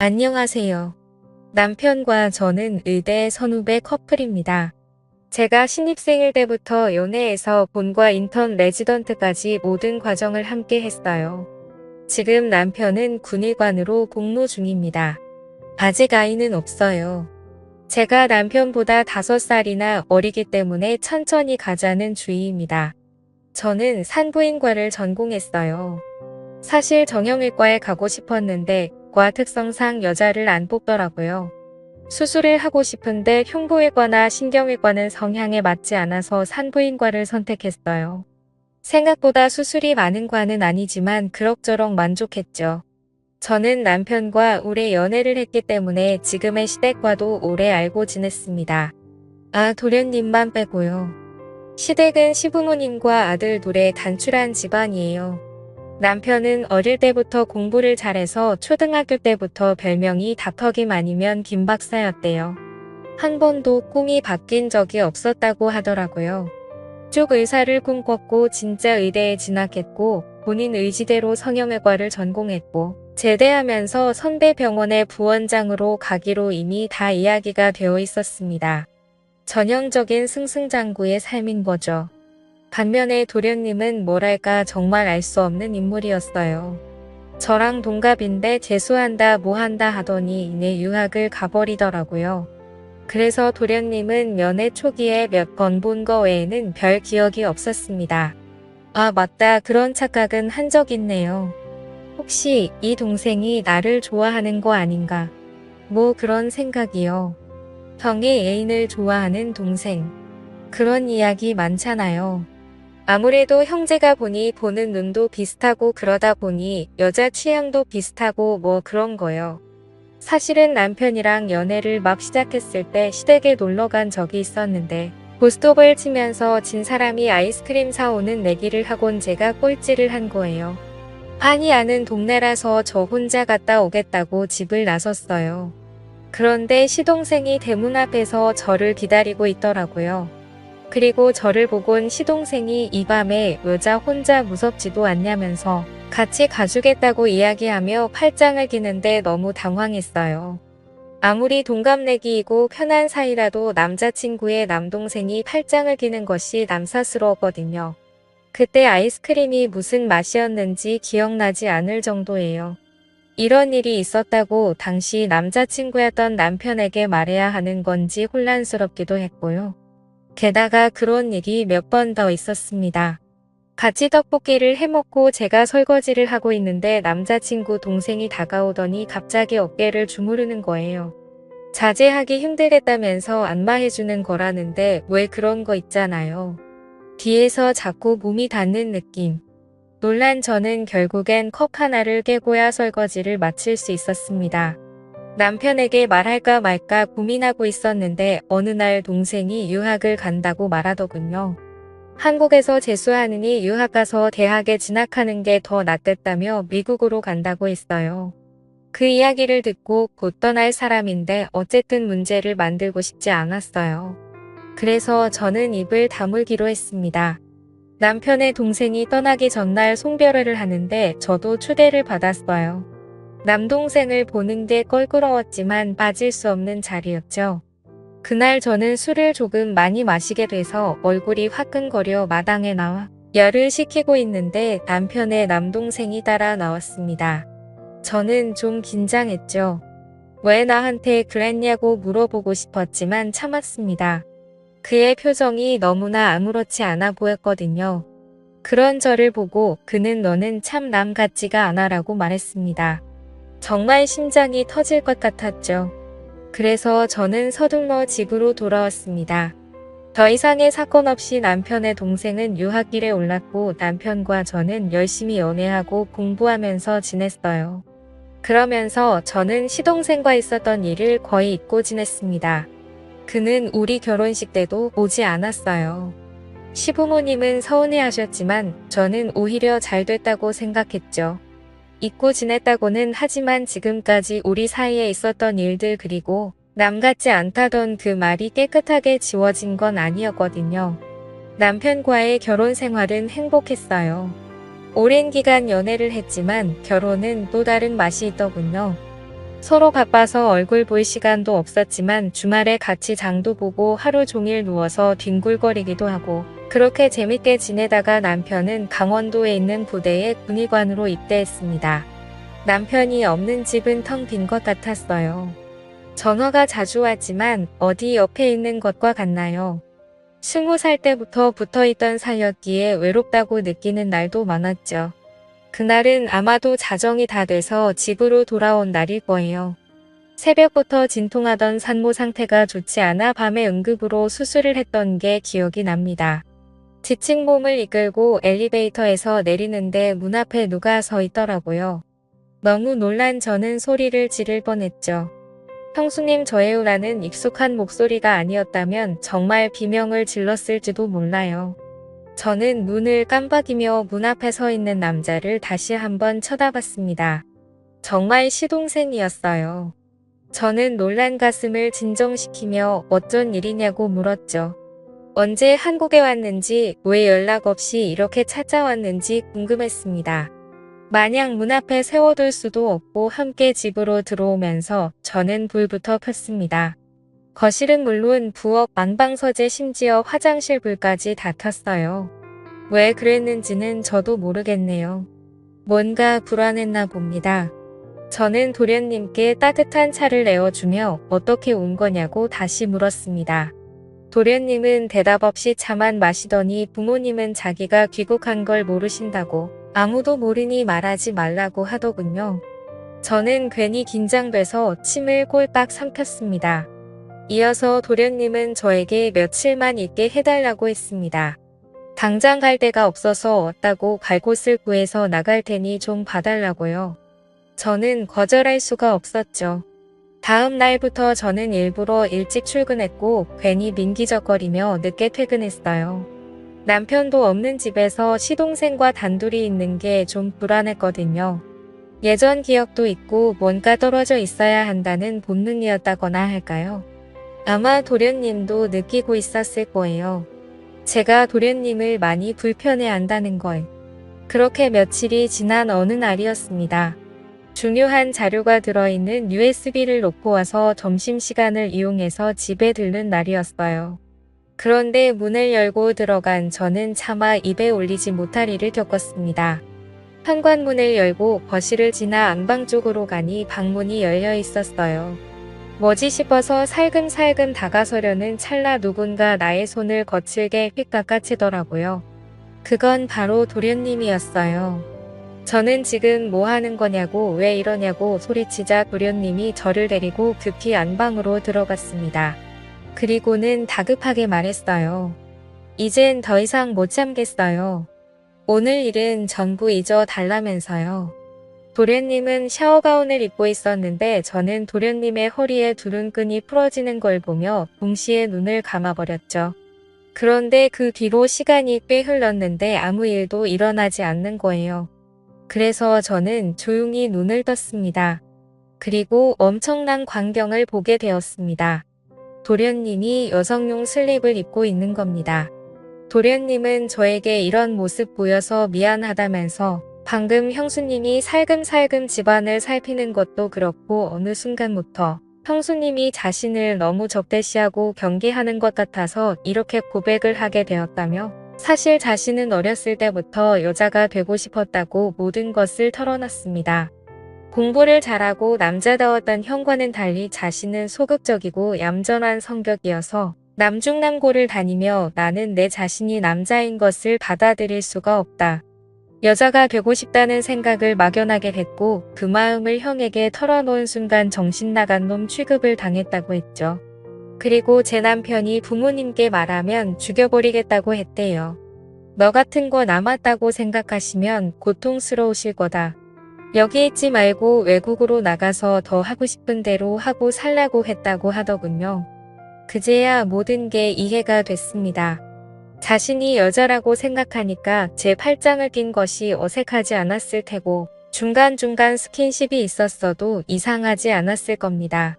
안녕하세요. 남편과 저는 의대 선후배 커플입니다. 제가 신입생일 때부터 연애에서 본과 인턴 레지던트까지 모든 과정을 함께 했어요. 지금 남편은 군의관으로 복무 중입니다. 아직 아이는 없어요. 제가 남편보다 5살이나 어리기 때문에 천천히 가자는 주의입니다. 저는 산부인과를 전공했어요. 사실 정형외과에 가고 싶었는데 과 특성상 여자를 안 뽑더라고요. 수술을 하고 싶은데 흉부외과나 신경외과는 성향에 맞지 않아서 산부인과를 선택했어요. 생각보다 수술이 많은 과는 아니지만 그럭저럭 만족했죠. 저는 남편과 오래 연애를 했기 때문에 지금의 시댁과도 오래 알고 지냈습니다. 아, 도련님만 빼고요. 시댁은 시부모님과 아들 둘의 단출한 집안이에요. 남편은 어릴 때부터 공부를 잘해서 초등학교 때부터 별명이 닥터김 아니면 김박사였대요. 한 번도 꿈이 바뀐 적이 없었다고 하더라고요. 쭉 의사를 꿈꿨고 진짜 의대에 진학했고 본인 의지대로 성형외과를 전공했고 제대하면서 선배 병원의 부원장으로 가기로 이미 다 이야기가 되어 있었습니다. 전형적인 승승장구의 삶인 거죠. 반면에 도련님은 뭐랄까 정말 알 수 없는 인물이었어요. 저랑 동갑인데 재수한다 뭐한다 하더니 이내 유학을 가버리더라고요. 그래서 도련님은 연애 초기에 몇 번 본 거 외에는 별 기억이 없었습니다. 아, 맞다. 그런 착각은 한 적 있네요. 혹시 이 동생이 나를 좋아하는 거 아닌가? 뭐 그런 생각이요. 형의 애인을 좋아하는 동생. 그런 이야기 많잖아요. 아무래도 형제가 보니 보는 눈도 비슷하고 그러다 보니 여자 취향도 비슷하고 뭐 그런 거요. 사실은 남편이랑 연애를 막 시작했을 때 시댁에 놀러 간 적이 있었는데 고스톱을 치면서 진 사람이 아이스크림 사오는 내기를 하곤 제가 꼴찌를 한 거예요. 한이 아는 동네라서 저 혼자 갔다 오겠다고 집을 나섰어요. 그런데 시동생이 대문 앞에서 저를 기다리고 있더라고요. 그리고 저를 보곤 시동생이 이 밤에 여자 혼자 무섭지도 않냐면서 같이 가주겠다고 이야기하며 팔짱을 끼는데 너무 당황했어요. 아무리 동갑내기이고 편한 사이라도 남자친구의 남동생이 팔짱을 끼는 것이 남사스러웠거든요. 그때 아이스크림이 무슨 맛이었는지 기억나지 않을 정도예요. 이런 일이 있었다고 당시 남자친구였던 남편에게 말해야 하는 건지 혼란스럽기도 했고요. 게다가 그런 일이 몇 번 더 있었습니다. 같이 떡볶이를 해먹고 제가 설거지를 하고 있는데 남자친구 동생이 다가오더니 갑자기 어깨를 주무르는 거예요. 자제하기 힘들겠다면서 안마해주는 거라는데 왜 그런 거 있잖아요. 뒤에서 자꾸 몸이 닿는 느낌. 놀란 저는 결국엔 컵 하나를 깨고야 설거지를 마칠 수 있었습니다. 남편에게 말할까 말까 고민하고 있었는데 어느 날 동생이 유학을 간다고 말하더군요. 한국에서 재수하느니 유학 가서 대학에 진학하는 게 더 낫겠다며 미국으로 간다고 했어요. 그 이야기를 듣고 곧 떠날 사람인데 어쨌든 문제를 만들고 싶지 않았어요. 그래서 저는 입을 다물기로 했습니다. 남편의 동생이 떠나기 전날 송별회를 하는데 저도 초대를 받았어요. 남동생을 보는 게 껄끄러웠지만 빠질 수 없는 자리였죠. 그날 저는 술을 조금 많이 마시게 돼서 얼굴이 화끈거려 마당에 나와 열을 식히고 있는데 남편의 남동생이 따라 나왔습니다. 저는 좀 긴장했죠. 왜 나한테 그랬냐고 물어보고 싶었지만 참았습니다. 그의 표정이 너무나 아무렇지 않아 보였거든요. 그런 저를 보고 그는 너는 참 남 같지가 않아라고 말했습니다. 정말 심장이 터질 것 같았죠. 그래서 저는 서둘러 집으로 돌아왔습니다. 더 이상의 사건 없이 남편의 동생은 유학길에 올랐고 남편과 저는 열심히 연애하고 공부하면서 지냈어요. 그러면서 저는 시동생과 있었던 일을 거의 잊고 지냈습니다. 그는 우리 결혼식 때도 오지 않았어요. 시부모님은 서운해하셨지만 저는 오히려 잘 됐다고 생각했죠. 잊고 지냈다고는 하지만 지금까지 우리 사이에 있었던 일들 그리고 남 같지 않다던 그 말이 깨끗하게 지워진 건 아니었거든요. 남편과의 결혼 생활은 행복했어요. 오랜 기간 연애를 했지만 결혼은 또 다른 맛이 있더군요. 서로 바빠서 얼굴 볼 시간도 없었지만 주말에 같이 장도 보고 하루 종일 누워서 뒹굴거리기도 하고 그렇게 재밌게 지내다가 남편은 강원도에 있는 부대에 군의관으로 입대했습니다. 남편이 없는 집은 텅 빈 것 같았어요. 전화가 자주 왔지만 어디 옆에 있는 것과 같나요? 20살 때부터 붙어있던 사이였기에 외롭다고 느끼는 날도 많았죠. 그날은 아마도 자정이 다 돼서 집으로 돌아온 날일 거예요. 새벽부터 진통하던 산모 상태가 좋지 않아 밤에 응급으로 수술을 했던 게 기억이 납니다. 지친 몸을 이끌고 엘리베이터에서 내리는데 문 앞에 누가 서 있더라고요. 너무 놀란 저는 소리를 지를 뻔했죠. 형수님 저예요라는 익숙한 목소리가 아니었다면 정말 비명을 질렀을지도 몰라요. 저는 눈을 깜빡이며 문 앞에 서 있는 남자를 다시 한번 쳐다봤습니다. 정말 시동생이었어요. 저는 놀란 가슴을 진정시키며 어쩐 일이냐고 물었죠. 언제 한국에 왔는지, 왜 연락 없이 이렇게 찾아왔는지 궁금했습니다. 마냥 문 앞에 세워둘 수도 없고 함께 집으로 들어오면서 저는 불부터 폈습니다. 거실은 물론 부엌, 안방서재 심지어 화장실 불까지 다 켰어요. 왜 그랬는지는 저도 모르겠네요. 뭔가 불안했나 봅니다. 저는 도련님께 따뜻한 차를 내어주며 어떻게 온 거냐고 다시 물었습니다. 도련님은 대답 없이 차만 마시더니 부모님은 자기가 귀국한 걸 모르신다고 아무도 모르니 말하지 말라고 하더군요. 저는 괜히 긴장돼서 침을 꼴깍 삼켰습니다. 이어서 도련님은 저에게 며칠만 있게 해달라고 했습니다. 당장 갈 데가 없어서 왔다고 갈 곳을 구해서 나갈 테니 좀 봐달라고요. 저는 거절할 수가 없었죠. 다음 날부터 저는 일부러 일찍 출근했고 괜히 민기적거리며 늦게 퇴근했어요. 남편도 없는 집에서 시동생과 단둘이 있는 게 좀 불안했거든요. 예전 기억도 있고 뭔가 떨어져 있어야 한다는 본능이었다거나 할까요? 아마 도련님도 느끼고 있었을 거예요. 제가 도련님을 많이 불편해 한다는 걸. 그렇게 며칠이 지난 어느 날이었습니다. 중요한 자료가 들어있는 USB를 놓고 와서 점심시간을 이용해서 집에 들른 날이었어요. 그런데 문을 열고 들어간 저는 차마 입에 올리지 못할 일을 겪었습니다. 현관문을 열고 거실을 지나 안방 쪽으로 가니 방문이 열려 있었어요. 뭐지 싶어서 살금살금 다가서려는 찰나 누군가 나의 손을 거칠게 휙 깎아채더라고요. 그건 바로 도련님이었어요. 저는 지금 뭐 하는 거냐고 왜 이러냐고 소리치자 도련님이 저를 데리고 급히 안방으로 들어갔습니다. 그리고는 다급하게 말했어요. 이젠 더 이상 못 참겠어요. 오늘 일은 전부 잊어달라면서요. 도련님은 샤워가운을 입고 있었는데 저는 도련님의 허리에 두른 끈이 풀어지는 걸 보며 동시에 눈을 감아버렸죠. 그런데 그 뒤로 시간이 꽤 흘렀는데 아무 일도 일어나지 않는 거예요. 그래서 저는 조용히 눈을 떴습니다. 그리고 엄청난 광경을 보게 되었습니다. 도련님이 여성용 슬립을 입고 있는 겁니다. 도련님은 저에게 이런 모습 보여서 미안하다면서 방금 형수님이 살금살금 집안을 살피는 것도 그렇고 어느 순간부터 형수님이 자신을 너무 적대시하고 경계하는 것 같아서 이렇게 고백을 하게 되었다며 사실 자신은 어렸을 때부터 여자가 되고 싶었다고 모든 것을 털어놨습니다. 공부를 잘하고 남자다웠던 형과는 달리 자신은 소극적이고 얌전한 성격이어서 남중남고를 다니며 나는 내 자신이 남자인 것을 받아들일 수가 없다. 여자가 되고 싶다는 생각을 막연하게 했고 그 마음을 형에게 털어놓은 순간 정신 나간 놈 취급을 당했다고 했죠. 그리고 제 남편이 부모님께 말하면 죽여버리겠다고 했대요. 너 같은 거 남았다고 생각하시면 고통스러우실 거다. 여기 있지 말고 외국으로 나가서 더 하고 싶은 대로 하고 살라고 했다고 하더군요. 그제야 모든 게 이해가 됐습니다. 자신이 여자라고 생각하니까 제 팔짱을 낀 것이 어색하지 않았을 테고 중간중간 스킨십이 있었어도 이상하지 않았을 겁니다.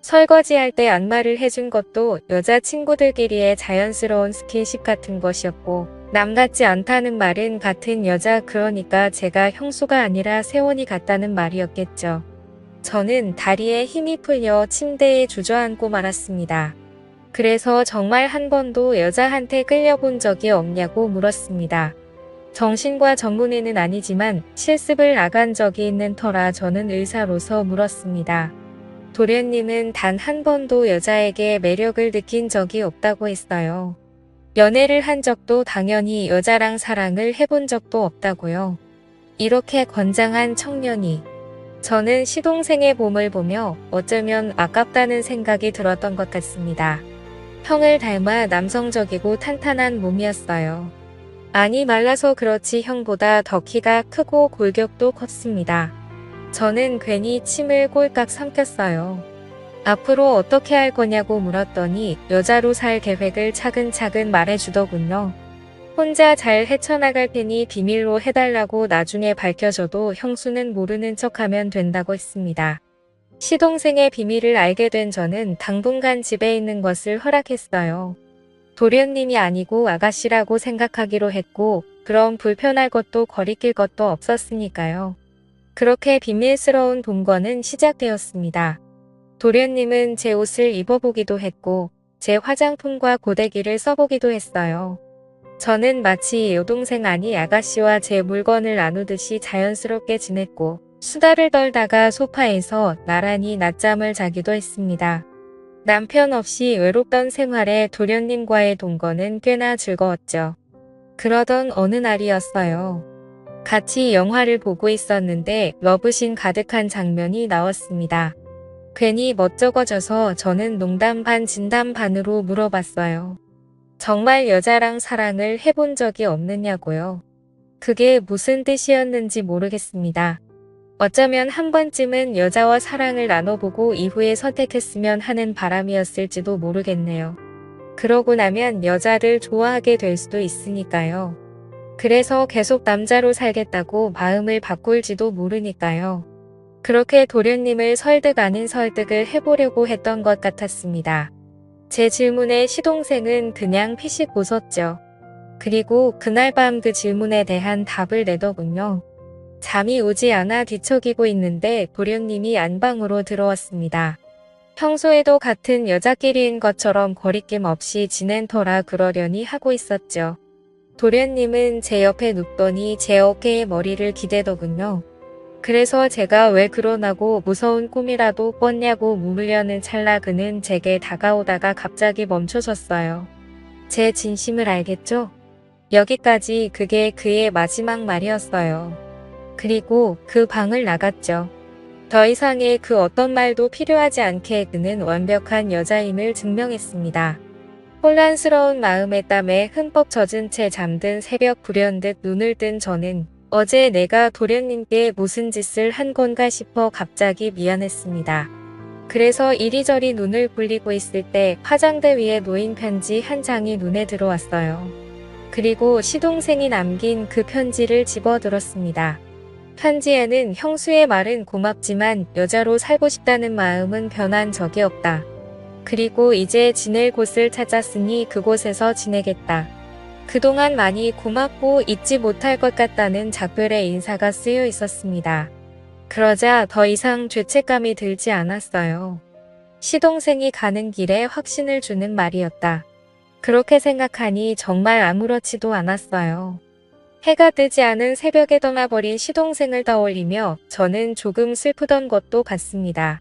설거지할 때 안마를 해준 것도 여자친구들끼리의 자연스러운 스킨십 같은 것이었고 남 같지 않다는 말은 같은 여자 그러니까 제가 형수가 아니라 세원이 같다는 말이었겠죠. 저는 다리에 힘이 풀려 침대에 주저앉고 말았습니다. 그래서 정말 한 번도 여자한테 끌려본 적이 없냐고 물었습니다. 정신과 전문의는 아니지만 실습을 나간 적이 있는 터라 저는 의사로서 물었습니다. 도련님은 단 한 번도 여자에게 매력을 느낀 적이 없다고 했어요. 연애를 한 적도 당연히 여자랑 사랑을 해본 적도 없다고요. 이렇게 건장한 청년이. 저는 시동생의 몸을 보며 어쩌면 아깝다는 생각이 들었던 것 같습니다. 형을 닮아 남성적이고 탄탄한 몸이었어요. 아니 말라서 그렇지 형보다 더 키가 크고 골격도 컸습니다. 저는 괜히 침을 꼴깍 삼켰어요. 앞으로 어떻게 할 거냐고 물었더니 여자로 살 계획을 차근차근 말해주더군요. 혼자 잘 헤쳐나갈 테니 비밀로 해달라고 나중에 밝혀져도 형수는 모르는 척하면 된다고 했습니다. 시동생의 비밀을 알게 된 저는 당분간 집에 있는 것을 허락했어요. 도련님이 아니고 아가씨라고 생각하기로 했고 그럼 불편할 것도 거리낄 것도 없었으니까요. 그렇게 비밀스러운 동거는 시작되었습니다. 도련님은 제 옷을 입어보기도 했고 제 화장품과 고데기를 써보기도 했어요. 저는 마치 여동생 아니 아가씨와 제 물건을 나누듯이 자연스럽게 지냈고 수다를 떨다가 소파에서 나란히 낮잠을 자기도 했습니다. 남편 없이 외롭던 생활에 도련님과의 동거는 꽤나 즐거웠죠. 그러던 어느 날이었어요. 같이 영화를 보고 있었는데 러브신 가득한 장면이 나왔습니다. 괜히 멋쩍어져서 저는 농담 반 진담 반으로 물어봤어요. 정말 여자랑 사랑을 해본 적이 없느냐고요. 그게 무슨 뜻이었는지 모르겠습니다. 어쩌면 한 번쯤은 여자와 사랑을 나눠보고 이후에 선택했으면 하는 바람이었을지도 모르겠네요. 그러고 나면 여자를 좋아하게 될 수도 있으니까요. 그래서 계속 남자로 살겠다고 마음을 바꿀지도 모르니까요. 그렇게 도련님을 설득 아닌 설득을 해보려고 했던 것 같았습니다. 제 질문에 시동생은 그냥 피식 웃었죠. 그리고 그날 밤 그 질문에 대한 답을 내더군요. 잠이 오지 않아 뒤척이고 있는데 도련님이 안방으로 들어왔습니다. 평소에도 같은 여자끼리인 것처럼 거리낌 없이 지낸 터라 그러려니 하고 있었죠. 도련님은 제 옆에 눕더니 제 어깨에 머리를 기대더군요. 그래서 제가 왜 그러나고 무서운 꿈이라도 꿨냐고 물으려는 찰나 그는 제게 다가오다가 갑자기 멈춰섰어요. 제 진심을 알겠죠? 여기까지 그게 그의 마지막 말이었어요. 그리고 그 방을 나갔죠. 더 이상의 그 어떤 말도 필요하지 않게 그는 완벽한 여자임을 증명했습니다. 혼란스러운 마음의 땀에 흠뻑 젖은 채 잠든 새벽 불현듯 눈을 뜬 저는 어제 내가 도련님께 무슨 짓을 한 건가 싶어 갑자기 미안했습니다. 그래서 이리저리 눈을 굴리고 있을 때 화장대 위에 놓인 편지 한 장이 눈에 들어왔어요. 그리고 시동생이 남긴 그 편지를 집어들었습니다. 편지에는 형수의 말은 고맙지만 여자로 살고 싶다는 마음은 변한 적이 없다. 그리고 이제 지낼 곳을 찾았으니 그곳에서 지내겠다. 그동안 많이 고맙고 잊지 못할 것 같다는 작별의 인사가 쓰여 있었습니다. 그러자 더 이상 죄책감이 들지 않았어요. 시동생이 가는 길에 확신을 주는 말이었다. 그렇게 생각하니 정말 아무렇지도 않았어요. 해가 뜨지 않은 새벽에 떠나버린 시동생을 떠올리며 저는 조금 슬프던 것도 같습니다.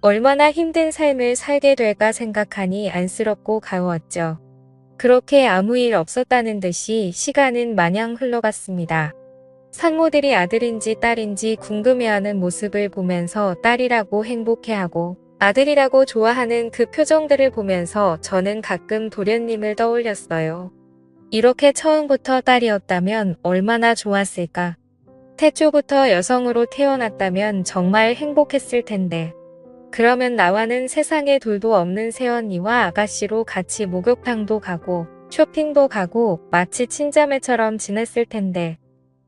얼마나 힘든 삶을 살게 될까 생각하니 안쓰럽고 가여웠죠. 그렇게 아무 일 없었다는 듯이 시간은 마냥 흘러갔습니다. 산모들이 아들인지 딸인지 궁금해하는 모습을 보면서 딸이라고 행복해하고 아들이라고 좋아하는 그 표정들을 보면서 저는 가끔 도련님을 떠올렸어요. 이렇게 처음부터 딸이었다면 얼마나 좋았을까. 태초부터 여성으로 태어났다면 정말 행복했을 텐데. 그러면 나와는 세상에 둘도 없는 새언니와 아가씨로 같이 목욕탕도 가고 쇼핑도 가고 마치 친자매처럼 지냈을 텐데.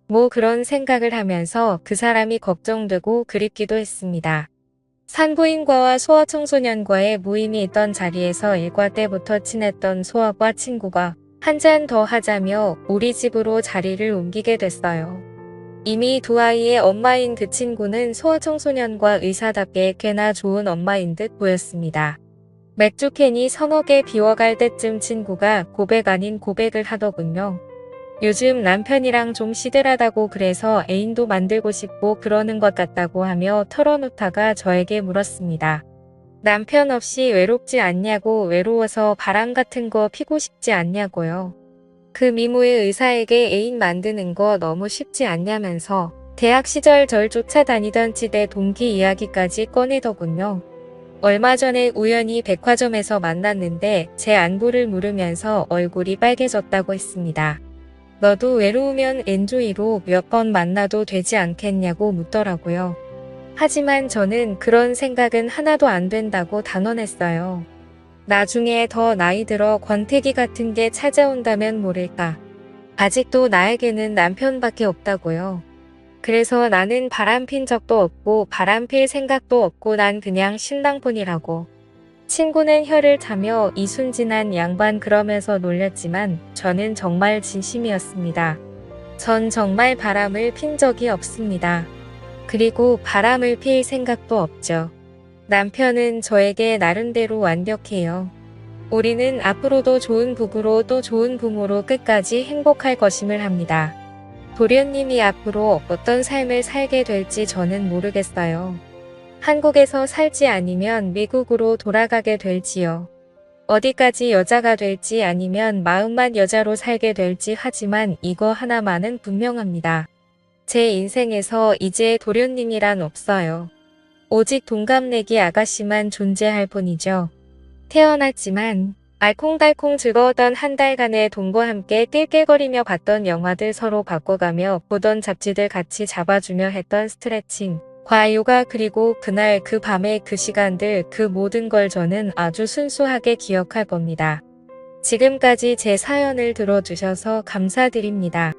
뭐 그런 생각을 하면서 그 사람이 걱정되고 그립기도 했습니다. 산부인과와 소아청소년과의 모임이 있던 자리에서 일과 때부터 친했던 소아과 친구가 한 잔 더 하자며 우리 집으로 자리를 옮기게 됐어요. 이미 두 아이의 엄마인 그 친구는 소아청소년과 의사답게 꽤나 좋은 엄마인 듯 보였습니다. 맥주캔이 서너 개 비워갈 때쯤 친구가 고백 아닌 고백을 하더군요. 요즘 남편이랑 좀 시들하다고 그래서 애인도 만들고 싶고 그러는 것 같다고 하며 털어놓다가 저에게 물었습니다. 남편 없이 외롭지 않냐고, 외로워서 바람 같은 거 피고 싶지 않냐고요. 그 미모의 의사에게 애인 만드는 거 너무 쉽지 않냐면서 대학 시절 절 쫓아다니던 치대 동기 이야기까지 꺼내더군요. 얼마 전에 우연히 백화점에서 만났는데 제 안부를 물으면서 얼굴이 빨개졌다고 했습니다. 너도 외로우면 엔조이로 몇 번 만나도 되지 않겠냐고 묻더라고요. 하지만 저는 그런 생각은 하나도 안 된다고 단언했어요. 나중에 더 나이 들어 권태기 같은 게 찾아온다면 모를까. 아직도 나에게는 남편밖에 없다고요. 그래서 나는 바람핀 적도 없고 바람필 생각도 없고 난 그냥 신랑뿐이라고. 친구는 혀를 차며 이순진한 양반 그러면서 놀렸지만 저는 정말 진심이었습니다. 전 정말 바람을 핀 적이 없습니다. 그리고 바람을 필 생각도 없죠. 남편은 저에게 나름대로 완벽해요. 우리는 앞으로도 좋은 부부로 또 좋은 부모로 끝까지 행복할 것임을 합니다. 도련님이 앞으로 어떤 삶을 살게 될지 저는 모르겠어요. 한국에서 살지 아니면 미국으로 돌아가게 될지요. 어디까지 여자가 될지 아니면 마음만 여자로 살게 될지 하지만 이거 하나만은 분명합니다. 제 인생에서 이제 도련님이란 없어요. 오직 동갑내기 아가씨만 존재할 뿐이죠. 태어났지만 알콩달콩 즐거웠던 한 달간의 동과 함께 낄낄거리며 봤던 영화들 서로 바꿔가며 보던 잡지들 같이 잡아주며 했던 스트레칭, 과요가 그리고 그날 그 밤의 그 시간들 그 모든 걸 저는 아주 순수하게 기억할 겁니다. 지금까지 제 사연을 들어주셔서 감사드립니다.